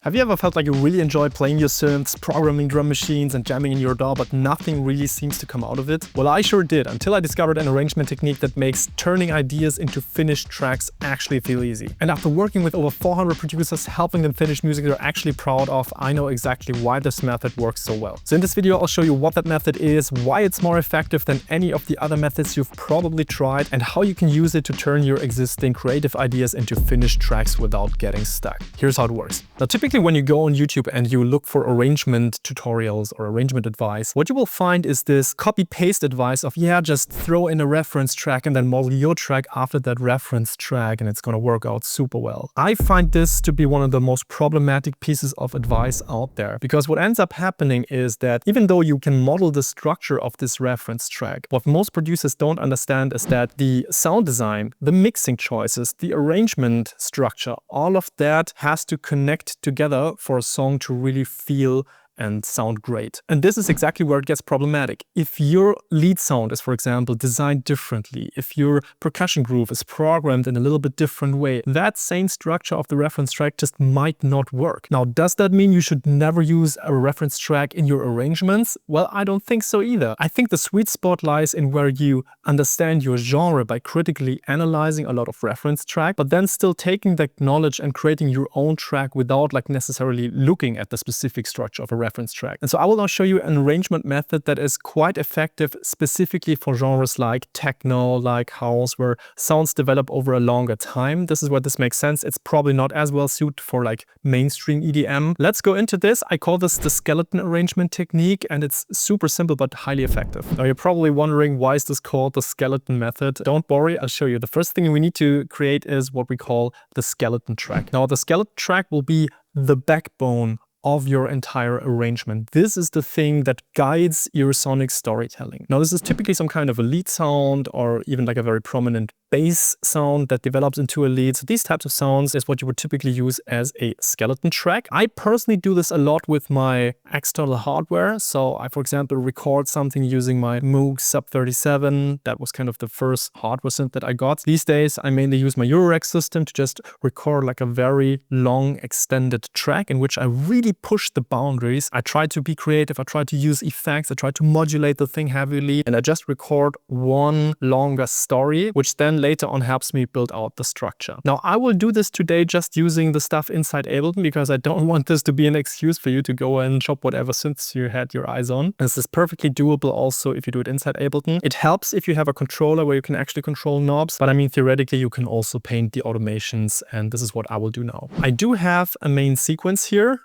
Have you ever felt like you really enjoy playing your synths, programming drum machines and jamming in your DAW, but nothing really seems to come out of it? Well, I sure did, until I discovered an arrangement technique that makes turning ideas into finished tracks actually feel easy. And after working with over 400 producers, helping them finish music they're actually proud of, I know exactly why this method works so well. So in this video, I'll show you what that method is, why it's more effective than any of the other methods you've probably tried, and how you can use it to turn your existing creative ideas into finished tracks without getting stuck. Here's how it works. Now, typically when you go on YouTube and you look for arrangement tutorials or arrangement advice, what you will find is this copy-paste advice of, yeah, just throw in a reference track and then model your track after that reference track and it's gonna work out super well. I find this to be one of the most problematic pieces of advice out there, because what ends up happening is that even though you can model the structure of this reference track, what most producers don't understand is that the sound design, the mixing choices, the arrangement structure, all of that has to connect together for a song to really feel and sound great. And this is exactly where it gets problematic. If your lead sound is, for example, designed differently, if your percussion groove is programmed in a little bit different way, that same structure of the reference track just might not work. Now, does that mean you should never use a reference track in your arrangements? Well, I don't think so either. I think the sweet spot lies in where you understand your genre by critically analyzing a lot of reference track, but then still taking that knowledge and creating your own track without necessarily looking at the specific structure of a reference track. And so I will now show you an arrangement method that is quite effective specifically for genres like techno, like house, where sounds develop over a longer time. This is where this makes sense. It's probably not as well suited for mainstream EDM. Let's go into this. I call this the skeleton arrangement technique, and it's super simple but highly effective. Now you're probably wondering, why is this called the skeleton method? Don't worry, I'll show you. The first thing we need to create is what we call the skeleton track. Now the skeleton track will be the backbone of your entire arrangement. This is the thing that guides your sonic storytelling. Now, this is typically some kind of a lead sound or even a very prominent bass sound that develops into a lead. So these types of sounds is what you would typically use as a skeleton track. I personally do this a lot with my external hardware. So I, for example, record something using my Moog Sub 37. That was kind of the first hardware synth that I got. These days, I mainly use my Eurorack system to just record a very long extended track in which I really push the boundaries. I try to be creative. I try to use effects. I try to modulate the thing heavily, and I just record one longer story, which then later on helps me build out the structure. Now, I will do this today just using the stuff inside Ableton, because I don't want this to be an excuse for you to go and shop whatever synths you had your eyes on. This is perfectly doable also if you do it inside Ableton. It helps if you have a controller where you can actually control knobs, but I mean, theoretically, you can also paint the automations, and this is what I will do now. I do have a main sequence here.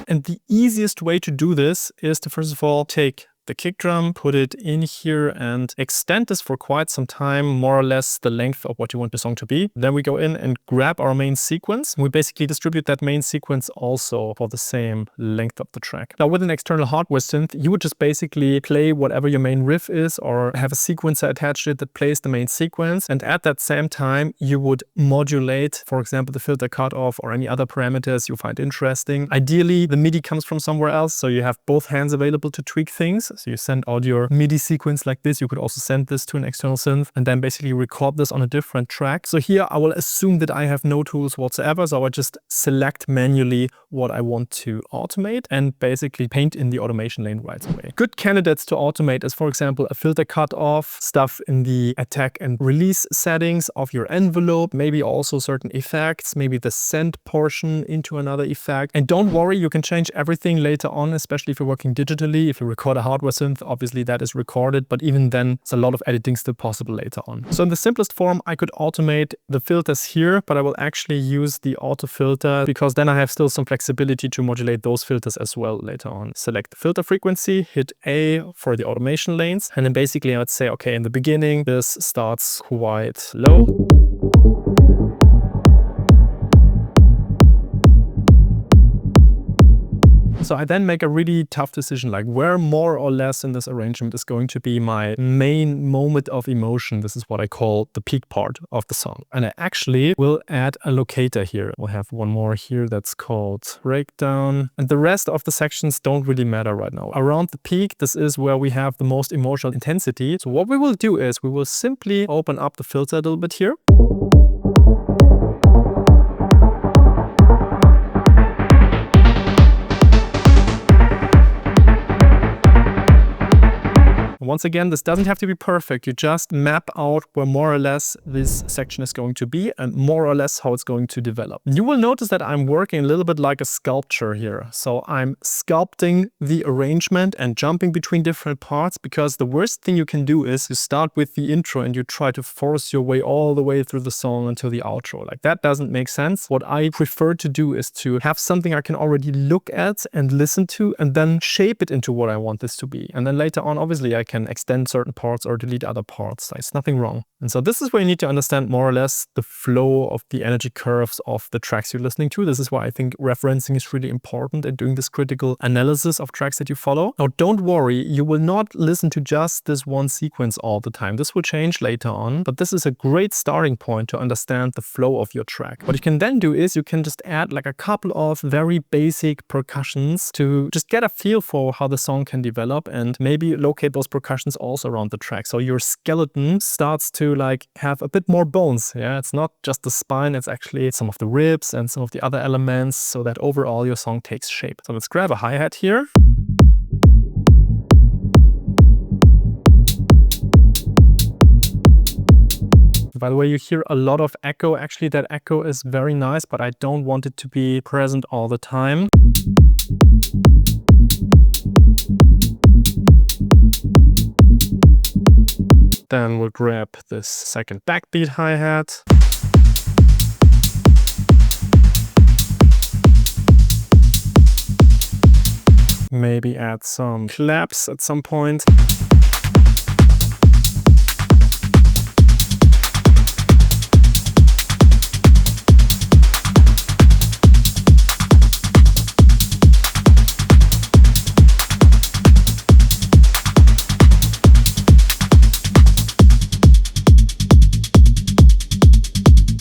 And the easiest way to do this is to first of all take the kick drum, put it in here and extend this for quite some time, more or less the length of what you want the song to be. Then we go in and grab our main sequence. We basically distribute that main sequence also for the same length of the track. Now with an external hardware synth, you would just basically play whatever your main riff is or have a sequencer attached to it that plays the main sequence. And at that same time, you would modulate, for example, the filter cutoff or any other parameters you find interesting. Ideally, the MIDI comes from somewhere else, so you have both hands available to tweak things. So you send out your MIDI sequence like this. You could also send this to an external synth and then basically record this on a different track. So here I will assume that I have no tools whatsoever. So I just select manually what I want to automate and basically paint in the automation lane right away. Good candidates to automate is, for example, a filter cutoff, stuff in the attack and release settings of your envelope, maybe also certain effects, maybe the send portion into another effect. And don't worry, you can change everything later on, especially if you're working digitally. If you record a hardware synth, obviously that is recorded, but even then it's a lot of editing still possible later on. So in the simplest form, I could automate the filters here, but I will actually use the auto filter because then I have still some flexibility to modulate those filters as well later on. Select the filter frequency, hit A for the automation lanes, and then basically I would say, okay, in the beginning, this starts quite low. So I then make a really tough decision, like where more or less in this arrangement is going to be my main moment of emotion. This is what I call the peak part of the song. And I actually will add a locator here. We'll have one more here that's called breakdown. And the rest of the sections don't really matter right now. Around the peak, this is where we have the most emotional intensity. So what we will do is we will simply open up the filter a little bit here. Once again, this doesn't have to be perfect. You just map out where more or less this section is going to be and more or less how it's going to develop. You will notice that I'm working a little bit like a sculpture here. So I'm sculpting the arrangement and jumping between different parts, because the worst thing you can do is you start with the intro and you try to force your way all the way through the song until the outro. Like, that doesn't make sense. What I prefer to do is to have something I can already look at and listen to and then shape it into what I want this to be. And then later on, obviously, I can extend certain parts or delete other parts. There's nothing wrong. And so this is where you need to understand more or less the flow of the energy curves of the tracks you're listening to. This is why I think referencing is really important in doing this critical analysis of tracks that you follow. Now, don't worry, you will not listen to just this one sequence all the time. This will change later on, but this is a great starting point to understand the flow of your track. What you can then do is you can just add like a couple of very basic percussions to just get a feel for how the song can develop and maybe locate those percussions also around the track. So your skeleton starts to like have a bit more bones. Yeah, it's not just the spine, it's actually some of the ribs and some of the other elements, so that overall your song takes shape. So let's grab a hi-hat here. By the way, you hear a lot of echo. Actually, that echo is very nice, but I don't want it to be present all the time. Then we'll grab this second backbeat hi-hat. Maybe add some claps at some point.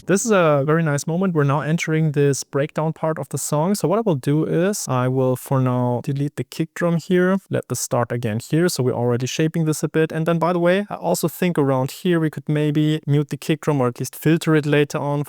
This is a very nice moment. We're now entering this breakdown part of the song. So what I will do is I will for now delete the kick drum here. Let this start again here. So we're already shaping this a bit. And then, by the way, I also think around here we could maybe mute the kick drum or at least filter it later on.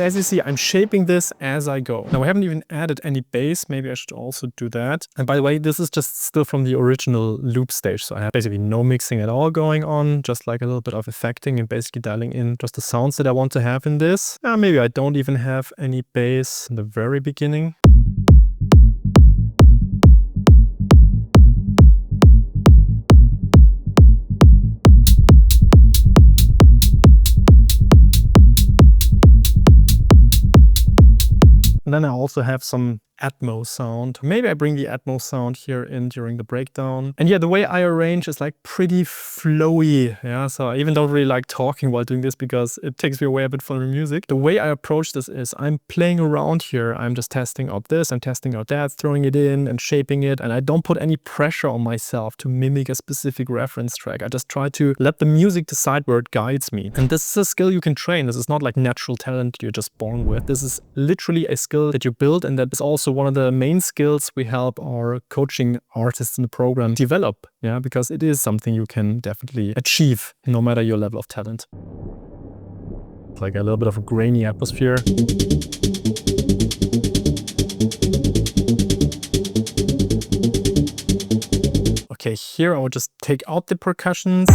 As you see, I'm shaping this as I go. Now, I haven't even added any bass. Maybe I should also do that. And by the way, this is just still from the original loop stage. So I have basically no mixing at all going on, just like a little bit of effecting and basically dialing in just the sounds that I want to have in this. Maybe I don't even have any bass in the very beginning. And then I also have some Atmos sound. Maybe I bring the Atmos sound here in during the breakdown. And yeah, the way I arrange is like pretty flowy. Yeah, so I even don't really like talking while doing this because it takes me away a bit from the music. The way I approach this is I'm playing around here. I'm just testing out this, I'm testing out that, throwing it in and shaping it. And I don't put any pressure on myself to mimic a specific reference track. I just try to let the music decide where it guides me. And this is a skill you can train. This is not like natural talent you're just born with. This is literally a skill that you build, and that is also one of the main skills we help our coaching artists in the program develop. Yeah, because it is something you can definitely achieve no matter your level of talent. It's like a little bit of a grainy atmosphere. Okay, here I will just take out the percussions.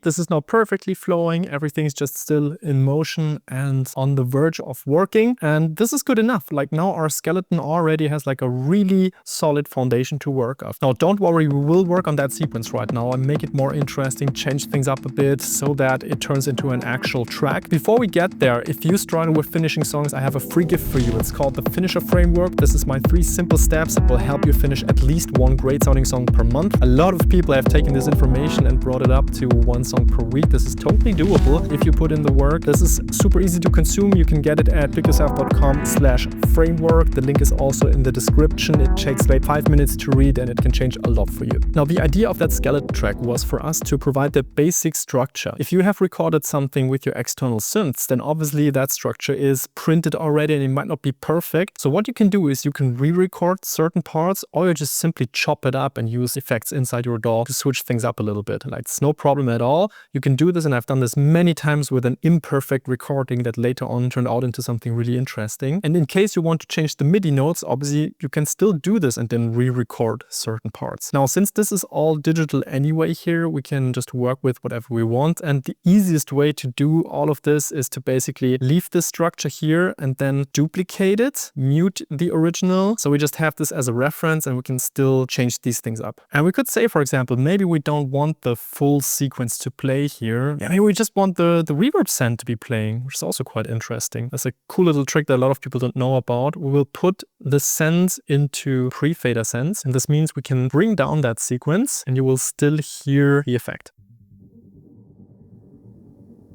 this is now perfectly flowing. Everything's just still in motion and on the verge of working. And this is good enough. Like now our skeleton already has like a really solid foundation to work off. Now, don't worry, we will work on that sequence right now and make it more interesting, change things up a bit so that it turns into an actual track. Before we get there, if you struggle with finishing songs, I have a free gift for you. It's called the Finisher Framework. This is my 3 simple steps that will help you finish at least 1 great sounding song per month. A lot of people have taken this information and brought it up to 1 song per week. This is totally doable if you put in the work. This is super easy to consume. You can get it at pickyourself.com/framework. The link is also in the description. It takes like 5 minutes to read and it can change a lot for you. Now, the idea of that skeleton track was for us to provide the basic structure. If you have recorded something with your external synths, then obviously that structure is printed already and it might not be perfect. So what you can do is you can re-record certain parts, or you just simply chop it up and use effects inside your DAW to switch things up a little bit. Like, it's no problem at all. You can do this, and I've done this many times with an imperfect recording that later on turned out into something really interesting. And in case you want to change the MIDI notes, obviously you can still do this and then re-record certain parts. Now, since this is all digital anyway here, we can just work with whatever we want. And the easiest way to do all of this is to basically leave this structure here and then duplicate it, mute the original. So we just have this as a reference and we can still change these things up. And we could say, for example, maybe we don't want the full sequence to play here. Yeah, maybe we just want the reverb send to be playing, which is also quite interesting. That's a cool little trick that a lot of people don't know about. We will put the sends into pre-fader sends, and this means we can bring down that sequence and you will still hear the effect.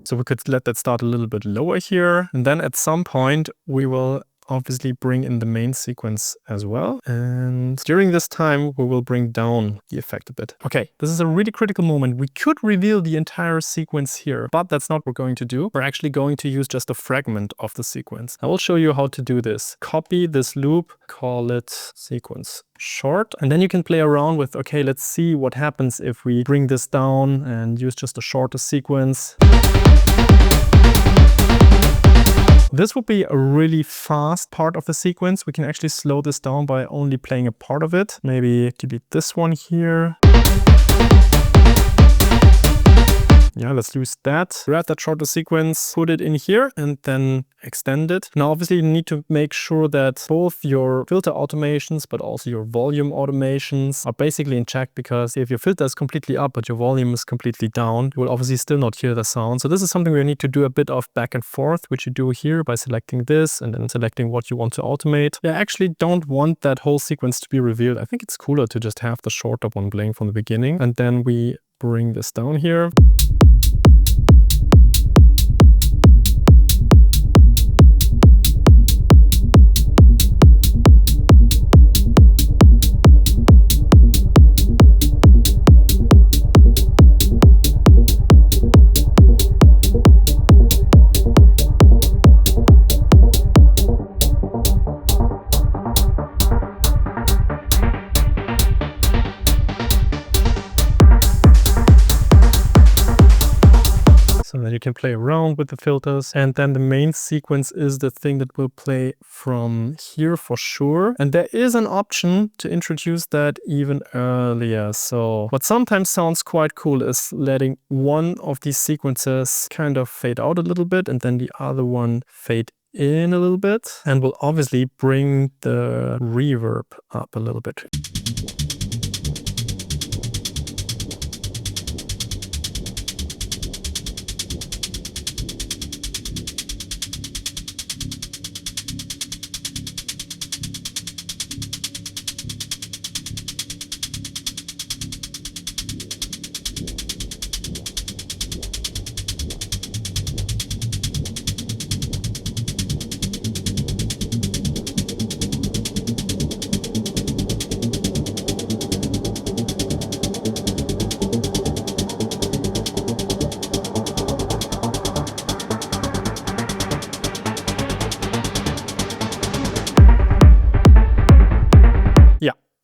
So we could let that start a little bit lower here, and then at some point we will obviously bring in the main sequence as well. And during this time, we will bring down the effect a bit. Okay, this is a really critical moment. We could reveal the entire sequence here, but that's not what we're going to do. We're actually going to use just a fragment of the sequence. I will show you how to do this. Copy this loop, call it sequence short, and then you can play around with, okay, let's see what happens if we bring this down and use just a shorter sequence. This would be a really fast part of the sequence. We can actually slow this down by only playing a part of it. Maybe delete this one here. Yeah, let's use that. Grab that shorter sequence, put it in here, and then extend it. Now, obviously, you need to make sure that both your filter automations, but also your volume automations are basically in check, because if your filter is completely up, but your volume is completely down, you will obviously still not hear the sound. So this is something we need to do a bit of back and forth, which you do here by selecting this and then selecting what you want to automate. I actually don't want that whole sequence to be revealed. I think it's cooler to just have the shorter one playing from the beginning. And then we bring this down here. So then you can play around with the filters, and then the main sequence is the thing that will play from here for sure. And there is an option to introduce that even earlier. So what sometimes sounds quite cool is letting one of these sequences kind of fade out a little bit and then the other one fade in a little bit, and will obviously bring the reverb up a little bit.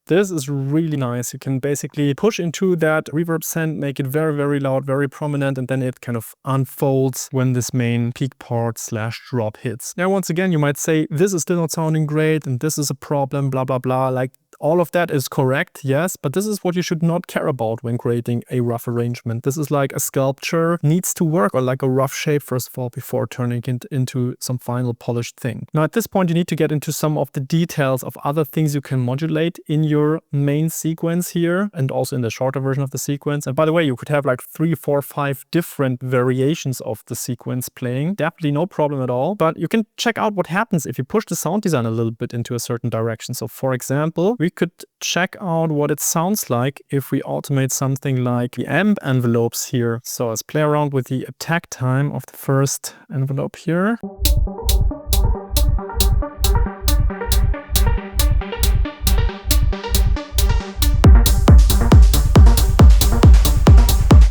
This is really nice. You can basically push into that reverb send, make it very, very loud, very prominent, and then it kind of unfolds when this main peak part / drop hits. Now, once again, you might say, this is still not sounding great, and this is a problem, blah, blah, blah. Like, All of that is correct, yes, but this is what you should not care about when creating a rough arrangement. This is like a sculpture needs to work, or like a rough shape first of all, before turning it into some final polished thing. Now at this point you need to get into some of the details of other things you can modulate in your main sequence here, and also in the shorter version of the sequence. And by the way, you could have like 3, 4, 5 different variations of the sequence playing. Definitely no problem at all. But you can check out what happens if you push the sound design a little bit into a certain direction. So for example, we could check out what it sounds like if we automate something like the amp envelopes here. So let's play around with the attack time of the first envelope here.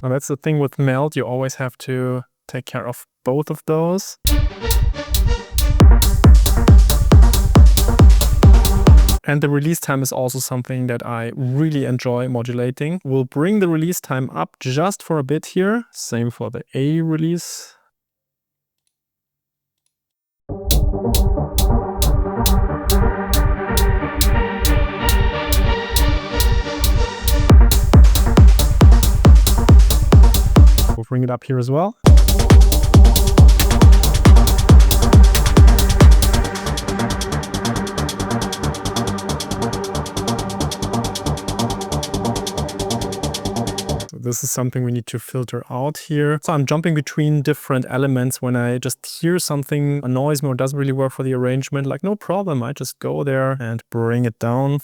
Now that's the thing with meld, you always have to take care of both of those. And the release time is also something that I really enjoy modulating. We'll bring the release time up just for a bit here. Same for the A release. We'll bring it up here as well. This is something we need to filter out here. So I'm jumping between different elements when I just hear something annoys me or doesn't really work for the arrangement. Like, no problem, I just go there and bring it down.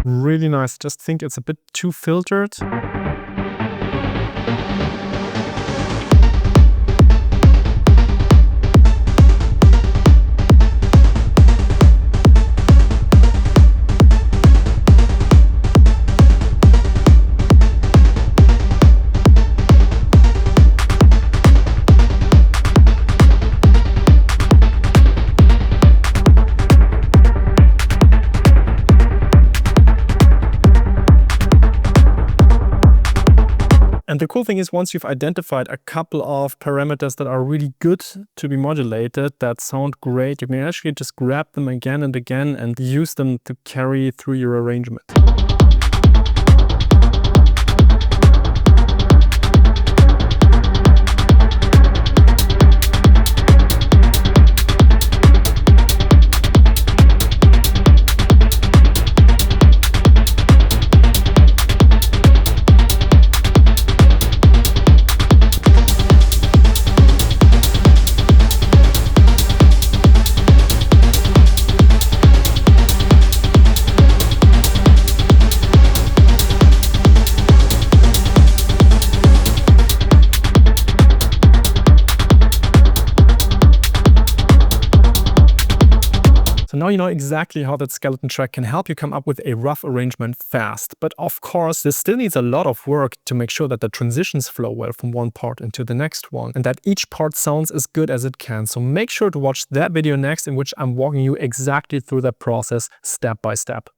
Really nice. Just think it's a bit too filtered. And the cool thing is, once you've identified a couple of parameters that are really good to be modulated, that sound great, you can actually just grab them again and again and use them to carry through your arrangement. So now you know exactly how that skeleton track can help you come up with a rough arrangement fast. But of course, this still needs a lot of work to make sure that the transitions flow well from one part into the next one, and that each part sounds as good as it can. So make sure to watch that video next, in which I'm walking you exactly through that process step by step.